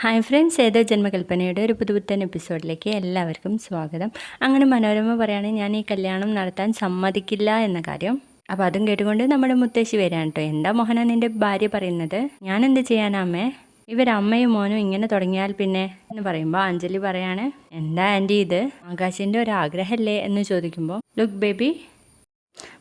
Hi friends, ഏതോ ജന്മകൽപ്പനയുടെ ഒരു പുതുപുത്തൻ എപ്പിസോഡിലേക്ക് എല്ലാവർക്കും സ്വാഗതം. അങ്ങനെ മനോരമ പറയുകയാണെങ്കിൽ ഞാൻ ഈ കല്യാണം നടത്താൻ സമ്മതിക്കില്ല എന്ന കാര്യം. അപ്പോൾ അതും കേട്ടുകൊണ്ട് നമ്മുടെ മുത്തശ്ശി വരികയാണ് കേട്ടോ. എന്താ മോഹന നിൻ്റെ ഭാര്യ പറയുന്നത്? ഞാൻ എന്ത് ചെയ്യാനാ അമ്മേ? ഇവരമ്മയും മോനും ഇങ്ങനെ തുടങ്ങിയാൽ പിന്നെ എന്ന് പറയുമ്പോൾ അഞ്ജലി പറയാണ്, എന്താ ആൻറ്റി ഇത് ആകാശിൻ്റെ ഒരു ആഗ്രഹമല്ലേ എന്ന് ചോദിക്കുമ്പോൾ, ലുക്ക് ബേബി,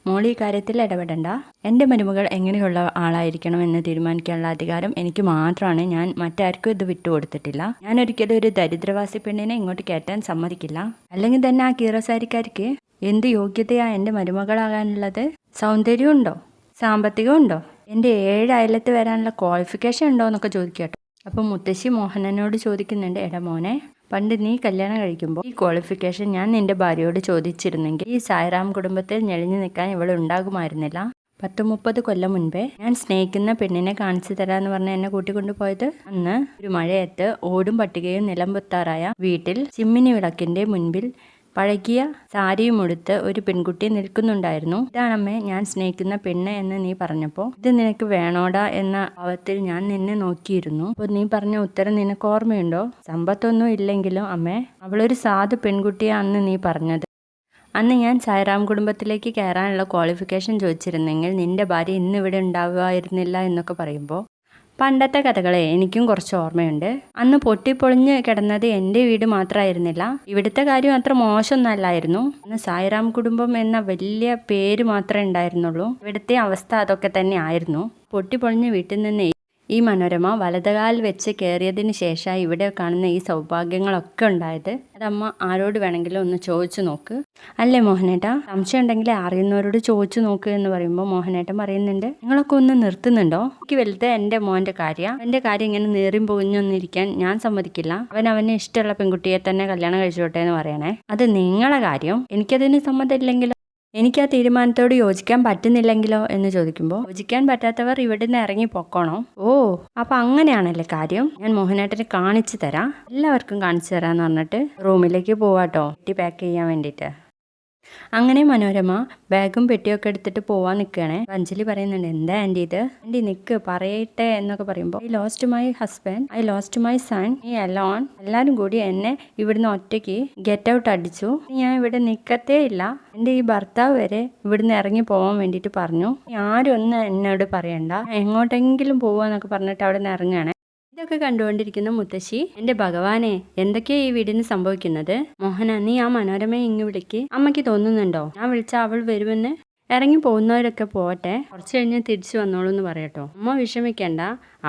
മോൾ ഈ കാര്യത്തിൽ ഇടപെടണ്ട. എൻ്റെ മരുമകൾ എങ്ങനെയുള്ള ആളായിരിക്കണം എന്ന് തീരുമാനിക്കാനുള്ള അധികാരം എനിക്ക് മാത്രമാണ്. ഞാൻ മറ്റാർക്കും ഇത് വിട്ടുകൊടുത്തിട്ടില്ല. ഞാൻ ഒരിക്കലും ഒരു ദരിദ്രവാസി പെണ്ണിനെ ഇങ്ങോട്ട് കയറ്റാൻ സമ്മതിക്കില്ല. അല്ലെങ്കിൽ തന്നെ ആ കീറസാരിക്കാർക്ക് എന്ത് യോഗ്യതയാ എൻ്റെ മരുമകളാകാനുള്ളത്? സൗന്ദര്യമുണ്ടോ? സാമ്പത്തികമുണ്ടോ? എൻ്റെ 7 അയലത്ത് വരാനുള്ള ക്വാളിഫിക്കേഷൻ ഉണ്ടോ എന്നൊക്കെ ചോദിക്കട്ടോ. അപ്പം മുത്തശ്ശി മോഹനനോട് ചോദിക്കുന്നുണ്ട്, എടാ മോനെ, പണ്ട് നീ കല്യാണം കഴിക്കുമ്പോൾ ഈ ക്വാളിഫിക്കേഷൻ ഞാൻ നിന്റെ ഭാര്യയോട് ചോദിച്ചിരുന്നെങ്കിൽ ഈ സായിറാം കുടുംബത്തിൽ ഞെളിഞ്ഞു നിൽക്കാൻ ഇവൾ ഉണ്ടാകുമായിരുന്നില്ല. 10-30 കൊല്ലം മുൻപേ ഞാൻ സ്നേഹിക്കുന്ന പെണ്ണിനെ കാണിച്ചു തരാമെന്ന് പറഞ്ഞ് എന്നെ കൂട്ടിക്കൊണ്ടുപോയത് അന്ന് ഒരു മഴയത്ത് ഓടും പട്ടികയും നിലംപൊത്താറായ വീട്ടിൽ ചിമ്മിനി വിളക്കിൻ്റെ മുൻപിൽ പഴകിയ സാരിയും ഉടുത്ത് ഒരു പെൺകുട്ടി നിൽക്കുന്നുണ്ടായിരുന്നു. ഇതാണമ്മേ ഞാൻ സ്നേഹിക്കുന്ന പെണ്ണ് എന്ന് നീ പറഞ്ഞപ്പോൾ ഇത് നിനക്ക് വേണോടാ എന്ന ഭാവത്തിൽ ഞാൻ നിന്നെ നോക്കിയിരുന്നു. അപ്പോൾ നീ പറഞ്ഞ ഉത്തരം നിനക്ക് ഓർമ്മയുണ്ടോ? സമ്പത്തൊന്നും ഇല്ലെങ്കിലും അമ്മേ, അവളൊരു സാധു പെൺകുട്ടിയാ അന്ന് നീ പറഞ്ഞത്. അന്ന് ഞാൻ സായിറാം കുടുംബത്തിലേക്ക് കയറാനുള്ള ക്വാളിഫിക്കേഷൻ ചോദിച്ചിരുന്നെങ്കിൽ നിന്റെ ഭാര്യ ഇന്നിവിടെ ഉണ്ടാവുമായിരുന്നില്ല എന്നൊക്കെ പറയുമ്പോൾ പണ്ടത്തെ കഥകളെ എനിക്കും കുറച്ച് ഓർമ്മയുണ്ട്. അന്ന് പൊട്ടിപ്പൊളിഞ്ഞ് കിടന്നത് എൻ്റെ വീട് മാത്രമായിരുന്നില്ല. ഇവിടുത്തെ കാര്യം അത്ര മോശമൊന്നല്ലായിരുന്നു. അന്ന് സായിറാം കുടുംബം എന്ന വലിയ പേര് മാത്രമേ ഉണ്ടായിരുന്നുള്ളൂ. ഇവിടുത്തെ അവസ്ഥ അതൊക്കെ തന്നെ ആയിരുന്നു. പൊട്ടിപ്പൊളിഞ്ഞ് വീട്ടിൽ നിന്ന് ഈ മനോരമ വലതുകാൽ വെച്ച് കയറിയതിന് ശേഷം ഇവിടെ കാണുന്ന ഈ സൗഭാഗ്യങ്ങളൊക്കെ ഉണ്ടായത്. അതമ്മ ആരോട് വേണമെങ്കിലും ഒന്ന് ചോദിച്ചു നോക്ക്. അല്ലേ മോഹനേട്ടാ? സംശയം ഉണ്ടെങ്കിൽ അറിയുന്നവരോട് ചോദിച്ചു നോക്ക് എന്ന് പറയുമ്പോൾ മോഹനേട്ടൻ പറയുന്നുണ്ട്, നിങ്ങളൊക്കെ ഒന്ന് നിർത്തുന്നുണ്ടോ? എനിക്ക് വലുത് എൻ്റെ മോൻ്റെ കാര്യം. എൻ്റെ കാര്യം ഇങ്ങനെ നേറിയും പൊങ്ങിയൊന്നിരിക്കാൻ ഞാൻ സമ്മതിക്കില്ല. അവന് ഇഷ്ടമുള്ള പെൺകുട്ടിയെ തന്നെ കല്യാണം കഴിച്ചോട്ടെ എന്ന് പറയണേ. അത് നിങ്ങളെ കാര്യം. എനിക്കതിന് സമ്മതമില്ലെങ്കിലോ, എനിക്ക് ആ തീരുമാനത്തോട് യോജിക്കാൻ പറ്റുന്നില്ലെങ്കിലോ എന്ന് ചോദിക്കുമ്പോൾ, യോജിക്കാൻ പറ്റാത്തവർ ഇവിടുന്ന് ഇറങ്ങി പൊക്കോണോ? ഓ, അപ്പം അങ്ങനെയാണല്ലേ കാര്യം. ഞാൻ മോഹനേട്ടനെ കാണിച്ചു തരാം, എല്ലാവർക്കും കാണിച്ചു തരാമെന്ന് പറഞ്ഞിട്ട് റൂമിലേക്ക് പോവാട്ടോ, പെട്ടി പാക്ക് ചെയ്യാൻ വേണ്ടിയിട്ട്. അങ്ങനെ മനോരമ ബാഗും പെട്ടിയൊക്കെ എടുത്തിട്ട് പോവാൻ നിൽക്കുകയാണേ. അഞ്ജലി പറയുന്നുണ്ട്, എന്താ ആൻറ്റി ഇത്? ആൻറ്റി നിൽക്ക് പറയട്ടെ എന്നൊക്കെ പറയുമ്പോൾ, I lost my husband, I lost my son, ഈ അലോൺ, എല്ലാവരും കൂടി എന്നെ ഇവിടുന്ന് ഒറ്റയ്ക്ക് ഗെറ്റ് ഔട്ട് അടിച്ചു. ഞാൻ ഇവിടെ നിൽക്കത്തേ ഇല്ല. എൻ്റെ ഈ ഭർത്താവ് വരെ ഇവിടുന്ന് ഇറങ്ങി പോകാൻ വേണ്ടിയിട്ട് പറഞ്ഞു. ആരും ഒന്നും എന്നോട് പറയണ്ട, എങ്ങോട്ടെങ്കിലും പോവാന്നൊക്കെ പറഞ്ഞിട്ട് അവിടെ നിന്ന് ഇറങ്ങുകയാണേ. ഇതൊക്കെ കണ്ടുകൊണ്ടിരിക്കുന്ന മുത്തശ്ശി, എൻ്റെ ഭഗവാനെ, എന്തൊക്കെയാ ഈ വീടിന് സംഭവിക്കുന്നത്? മോഹന, നീ ആ മനോരമയെ ഇങ്ങ് വിളിക്ക്. അമ്മയ്ക്ക് തോന്നുന്നുണ്ടോ ഞാൻ വിളിച്ചാൽ അവൾ വരുമെന്ന്? ഇറങ്ങി പോകുന്നവരൊക്കെ പോട്ടെ, കുറച്ച് കഴിഞ്ഞ് തിരിച്ചു വന്നോളൂ എന്ന് പറയട്ടോ. അമ്മ വിഷമിക്കണ്ട,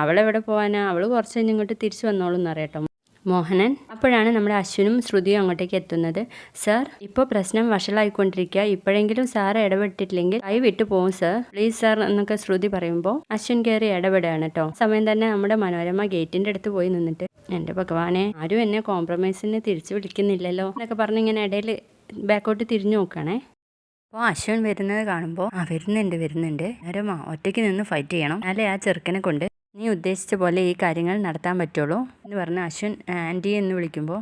അവളെവിടെ പോകാനാ? അവൾ കുറച്ച് കഴിഞ്ഞ് ഇങ്ങോട്ട് തിരിച്ചു വന്നോളൂ എന്ന് പറയട്ടോ മോഹനൻ. അപ്പോഴാണ് നമ്മുടെ അശ്വിനും ശ്രുതിയും അങ്ങോട്ടേക്ക് എത്തുന്നത്. സാർ, ഇപ്പോൾ പ്രശ്നം വഷളായിക്കൊണ്ടിരിക്കുക, ഇപ്പോഴെങ്കിലും സാർ ഇടപെട്ടിട്ടില്ലെങ്കിൽ കൈ വിട്ടു പോകും സാർ, പ്ലീസ് സാർ എന്നൊക്കെ ശ്രുതി പറയുമ്പോൾ അശ്വിൻ കയറി ഇടപെടുകയാണ് കേട്ടോ. സമയം തന്നെ നമ്മുടെ മനോരമ ഗേറ്റിൻ്റെ അടുത്ത് പോയി നിന്നിട്ട്, എൻ്റെ ഭഗവാനെ, ആരും എന്നെ കോംപ്രമൈസിന് തിരിച്ചു വിളിക്കുന്നില്ലല്ലോ എന്നൊക്കെ പറഞ്ഞ് ഇങ്ങനെ ഇടയിൽ ബാക്കോട്ട് തിരിഞ്ഞു നോക്കുകയാണേ. അപ്പോൾ അശ്വിൻ വരുന്നത് കാണുമ്പോൾ, വരുന്നുണ്ട് മനോരമ, ഒറ്റയ്ക്ക് നിന്ന് ഫൈറ്റ് ചെയ്യണം, അല്ലെ ആ ചെറുക്കനെ കൊണ്ട് നീ ഉദ്ദേശിച്ച പോലെ ഈ കാര്യങ്ങൾ നടത്താൻ പറ്റുള്ളൂ എന്ന് പറഞ്ഞ് അശ്വിൻ ആൻറ്റി എന്ന് വിളിക്കുമ്പോൾ,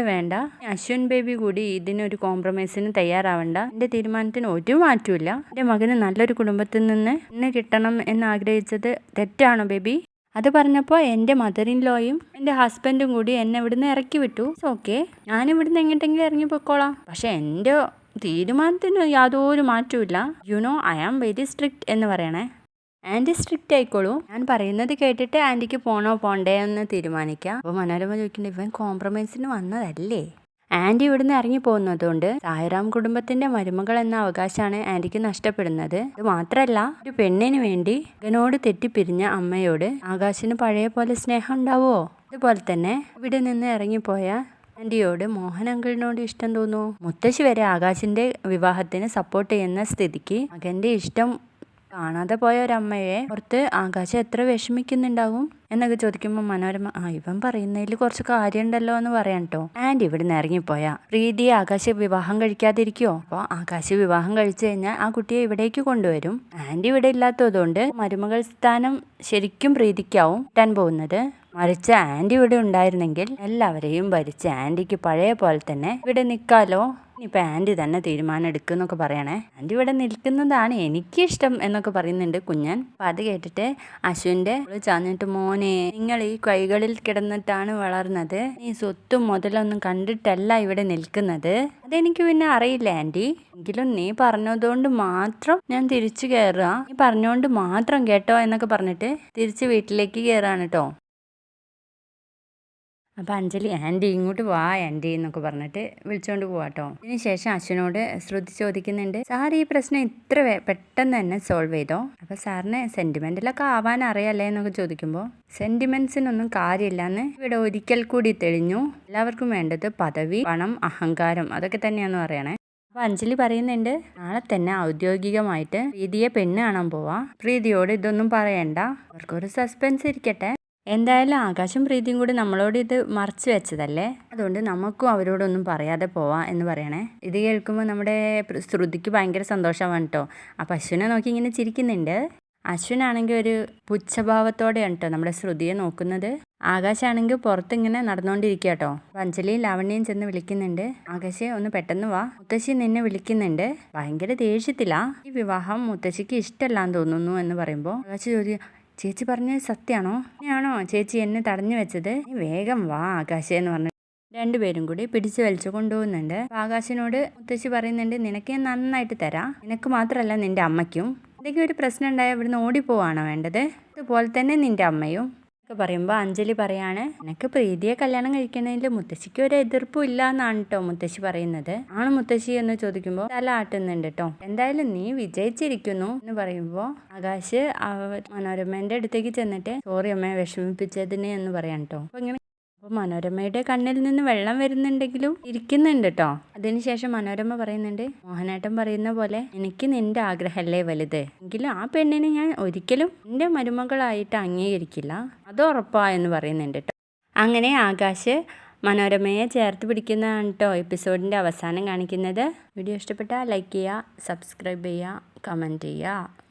വേണ്ട, അശ്വിൻ ബേബി കൂടി ഇതിനൊരു കോംപ്രമൈസിന് തയ്യാറാവണ്ട. എൻ്റെ തീരുമാനത്തിന് ഒരു മാറ്റമില്ല. എൻ്റെ മകന് നല്ലൊരു കുടുംബത്തിൽ നിന്ന് കിട്ടണം എന്ന് ആഗ്രഹിച്ചത് തെറ്റാണോ ബേബി? അത് പറഞ്ഞപ്പോൾ എൻ്റെ മദർ ഇൻ ലോയും എൻ്റെ ഹസ്ബൻഡും കൂടി എന്നെ ഇവിടുന്ന് ഇറക്കി വിട്ടു. ഓക്കെ, ഞാനിവിടുന്ന് എങ്ങോട്ടെങ്കിലും ഇറങ്ങി പൊക്കോളാം. പക്ഷെ എൻ്റെ തീരുമാനത്തിന് യാതൊരു മാറ്റമില്ല. ഐ ആം വെരി സ്ട്രിക്റ്റ് എന്ന് പറയണേ. ആൻറ്റി സ്ട്രിക്റ്റ് ആയിക്കോളൂ, ഞാൻ പറയുന്നത് കേട്ടിട്ട് ആൻറ്റിക്ക് പോണോ പോണ്ടേ എന്ന് തീരുമാനിക്കാം. അപ്പോൾ മനോരമ ചോദിക്കുന്നുണ്ട്, ഇവൻ കോംപ്രമൈസിന് വന്നതല്ലേ? ആൻറ്റി ഇവിടുന്ന് ഇറങ്ങി പോകുന്നതുകൊണ്ട് സായിറാം കുടുംബത്തിൻ്റെ മരുമകൾ എന്ന അവകാശമാണ് ആൻറ്റിക്ക് നഷ്ടപ്പെടുന്നത്. ഇത് മാത്രമല്ല, ഒരു പെണ്ണിന് വേണ്ടി മകനോട് തെറ്റിപ്പിരിഞ്ഞ അമ്മയോട് ആകാശിന് പഴയ പോലെ സ്നേഹം ഉണ്ടാവുമോ? അതുപോലെ തന്നെ ഇവിടെ നിന്ന് ഇറങ്ങിപ്പോയ ആൻറ്റിയോട് മോഹൻ അങ്കിളിനോട് ഇഷ്ടം തോന്നുമോ? മുത്തശ്ശി വരെ ആകാശിൻ്റെ വിവാഹത്തിന് സപ്പോർട്ട് ചെയ്യുന്ന സ്ഥിതിക്ക് മകൻ്റെ ഇഷ്ടം കാണാതെ പോയ ഒരമ്മയെ ഓർത്ത് ആകാശം എത്ര വിഷമിക്കുന്നുണ്ടാവും എന്നൊക്കെ ചോദിക്കുമ്പോൾ മനോരമ, ഇവൻ പറയുന്നതിൽ കുറച്ച് കാര്യമുണ്ടല്ലോ എന്ന് പറയാം കേട്ടോ. ആൻറ്റി ഇവിടെ നിന്ന് ഇറങ്ങിപ്പോയാ പ്രീതിയെ ആകാശ് വിവാഹം കഴിക്കാതിരിക്കുമോ? അപ്പോൾ ആകാശ് വിവാഹം കഴിച്ചു കഴിഞ്ഞാൽ ആ കുട്ടിയെ ഇവിടേക്ക് കൊണ്ടുവരും. ആൻറ്റി ഇവിടെ ഇല്ലാത്തതുകൊണ്ട് മരുമകൾ സ്ഥാനം ശരിക്കും പ്രീതിക്കാവും കിട്ടാൻ പോകുന്നത്. മറിച്ച് ആൻറ്റി ഇവിടെ ഉണ്ടായിരുന്നെങ്കിൽ എല്ലാവരെയും ഭരിച്ച് ആൻറ്റിക്ക് പഴയ പോലെ തന്നെ ഇവിടെ നിൽക്കാലോ ഇനിയിപ്പോൾ ആൻറ്റി തന്നെ തീരുമാനം എടുക്കുമെന്നൊക്കെ പറയണേ. ആൻറ്റി ഇവിടെ നിൽക്കുന്നതാണ് എനിക്കിഷ്ടം എന്നൊക്കെ പറയുന്നുണ്ട് കുഞ്ഞൻ. അപ്പം അത് കേട്ടിട്ട് അശ്വിൻ്റെ ചാഞ്ഞിട്ട്, മോനെ നിങ്ങൾ ഈ കൈകളിൽ കിടന്നിട്ടാണ് വളർന്നത്, നീ സ്വത്തും മുതലൊന്നും കണ്ടിട്ടല്ല ഇവിടെ നിൽക്കുന്നത്. അതെനിക്ക് പിന്നെ അറിയില്ല ആൻറ്റി, എങ്കിലും നീ പറഞ്ഞതുകൊണ്ട് മാത്രം ഞാൻ തിരിച്ചു കയറുക, നീ പറഞ്ഞുകൊണ്ട് മാത്രം കേട്ടോ എന്നൊക്കെ പറഞ്ഞിട്ട് തിരിച്ച് വീട്ടിലേക്ക് കയറാണ് കേട്ടോ. അപ്പം അഞ്ജലി ആൻറ്റി ഇങ്ങോട്ട് വാ ആൻറ്റി എന്നൊക്കെ പറഞ്ഞിട്ട് വിളിച്ചുകൊണ്ട് പോവാട്ടോ. അതിന് ശേഷം അശ്വിനോട് ശ്രുതി ചോദിക്കുന്നുണ്ട്, സാർ ഈ പ്രശ്നം ഇത്ര പെട്ടെന്ന് തന്നെ സോൾവ് ചെയ്തോ? അപ്പം സാറിന് സെൻറ്റിമെൻറ്റിലൊക്കെ ആവാൻ അറിയാല്ലേ എന്നൊക്കെ ചോദിക്കുമ്പോൾ, സെൻറ്റിമെൻറ്റ്സിനൊന്നും കാര്യമില്ലാന്ന് ഇവിടെ ഒരിക്കൽ കൂടി തെളിഞ്ഞു. എല്ലാവർക്കും വേണ്ടത് പദവി, പണം, അഹങ്കാരം, അതൊക്കെ തന്നെയാണെന്ന് പറയണേ. അപ്പോൾ അഞ്ജലി പറയുന്നുണ്ട്, നാളെ തന്നെ ഔദ്യോഗികമായിട്ട് പ്രീതിയെ പെണ്ണ് കാണാൻ പോവാ. പ്രീതിയോട് ഇതൊന്നും പറയണ്ട, അവർക്കൊരു സസ്പെൻസ് ഇരിക്കട്ടെ. എന്തായാലും ആകാശം പ്രീതിയും കൂടി നമ്മളോട് ഇത് മറച്ചു വെച്ചതല്ലേ, അതുകൊണ്ട് നമുക്കും അവരോടൊന്നും പറയാതെ പോവാം എന്ന് പറയണേ. ഇത് കേൾക്കുമ്പോൾ നമ്മുടെ ശ്രുതിക്ക് ഭയങ്കര സന്തോഷമാണ് കേട്ടോ. അപ്പം അശ്വിനെ നോക്കി ഇങ്ങനെ ചിരിക്കുന്നുണ്ട്. അശ്വിനാണെങ്കിൽ ഒരു പുച്ഛഭാവത്തോടെയാണ് കേട്ടോ നമ്മുടെ ശ്രുതിയെ നോക്കുന്നത്. ആകാശാണെങ്കിൽ പുറത്തിങ്ങനെ നടന്നുകൊണ്ടിരിക്കുക കേട്ടോ. അപ്പം അഞ്ജലിയും ലാവണ്യയും ചെന്ന് വിളിക്കുന്നുണ്ട്, ആകാശേ ഒന്ന് പെട്ടെന്ന് വാ, മുത്തശ്ശി നിന്നെ വിളിക്കുന്നുണ്ട്. ഭയങ്കര ദേഷ്യത്തിലാ, ഈ വിവാഹം മുത്തശ്ശിക്ക് ഇഷ്ടമല്ലാന്ന് തോന്നുന്നു എന്ന് പറയുമ്പോൾ ആകാശ ചോദിക്കും, ചേച്ചി പറഞ്ഞത് സത്യമാണോ? ആണോ ചേച്ചി എന്നെ തടഞ്ഞു വെച്ചത്? നീ വേഗം വാ ആകാശ എന്ന് പറഞ്ഞു രണ്ടുപേരും കൂടി പിടിച്ചു വലിച്ചു കൊണ്ടുപോകുന്നുണ്ട്. ആകാശിനോട് മുത്തശ്ശി പറയുന്നുണ്ട്, നിനക്ക് ഞാൻ നന്നായിട്ട് തരാം, നിനക്ക് മാത്രമല്ല നിന്റെ അമ്മയ്ക്കും. എന്തെങ്കിലും ഒരു പ്രശ്നം ഉണ്ടായാൽ ഇവിടുന്ന് ഓടിപ്പോവാണോ വേണ്ടത്? അതുപോലെ തന്നെ നിന്റെ അമ്മയും ഒക്കെ പറയുമ്പോൾ അഞ്ജലി പറയാണ്, എനിക്ക് പ്രീതിയെ കല്യാണം കഴിക്കണതിൽ മുത്തശ്ശിക്ക് ഒരു എതിർപ്പും ഇല്ല എന്നാണ് കേട്ടോ മുത്തശ്ശി പറയുന്നത്. ആണ് മുത്തശ്ശി എന്ന് ചോദിക്കുമ്പോൾ തല ആട്ടുന്നുണ്ട് കേട്ടോ. എന്തായാലും നീ വിജയിച്ചിരിക്കുന്നു എന്ന് പറയുമ്പോൾ ആകാശ് മനോരമേന്റെ അടുത്തേക്ക് ചെന്നിട്ട് സോറി അമ്മയെ വിഷമിപ്പിച്ചതിന് എന്ന് പറയാൻ കേട്ടോ. അപ്പോൾ ഇങ്ങനെ അപ്പോൾ മനോരമയുടെ കണ്ണിൽ നിന്ന് വെള്ളം വരുന്നുണ്ടെങ്കിലും ഇരിക്കുന്നുണ്ട് കേട്ടോ. അതിനുശേഷം മനോരമ പറയുന്നുണ്ട്, മോഹനേട്ടൻ പറയുന്ന പോലെ എനിക്ക് നിന്റെ ആഗ്രഹമല്ലേ വലുത്, എങ്കിലും ആ പെണ്ണിനെ ഞാൻ ഒരിക്കലും എൻ്റെ മരുമകളായിട്ട് അംഗീകരിക്കില്ല, അത് ഉറപ്പാ എന്ന് പറയുന്നുണ്ട് കേട്ടോ. അങ്ങനെ ആകാശ് മനോരമയെ ചേർത്ത് പിടിക്കുന്നതാണ് കേട്ടോ എപ്പിസോഡിൻ്റെ അവസാനം കാണിക്കുന്നത്. വീഡിയോ ഇഷ്ടപ്പെട്ടാൽ ലൈക്ക് ചെയ്യുക, സബ്സ്ക്രൈബ് ചെയ്യുക, കമൻറ്റ് ചെയ്യുക.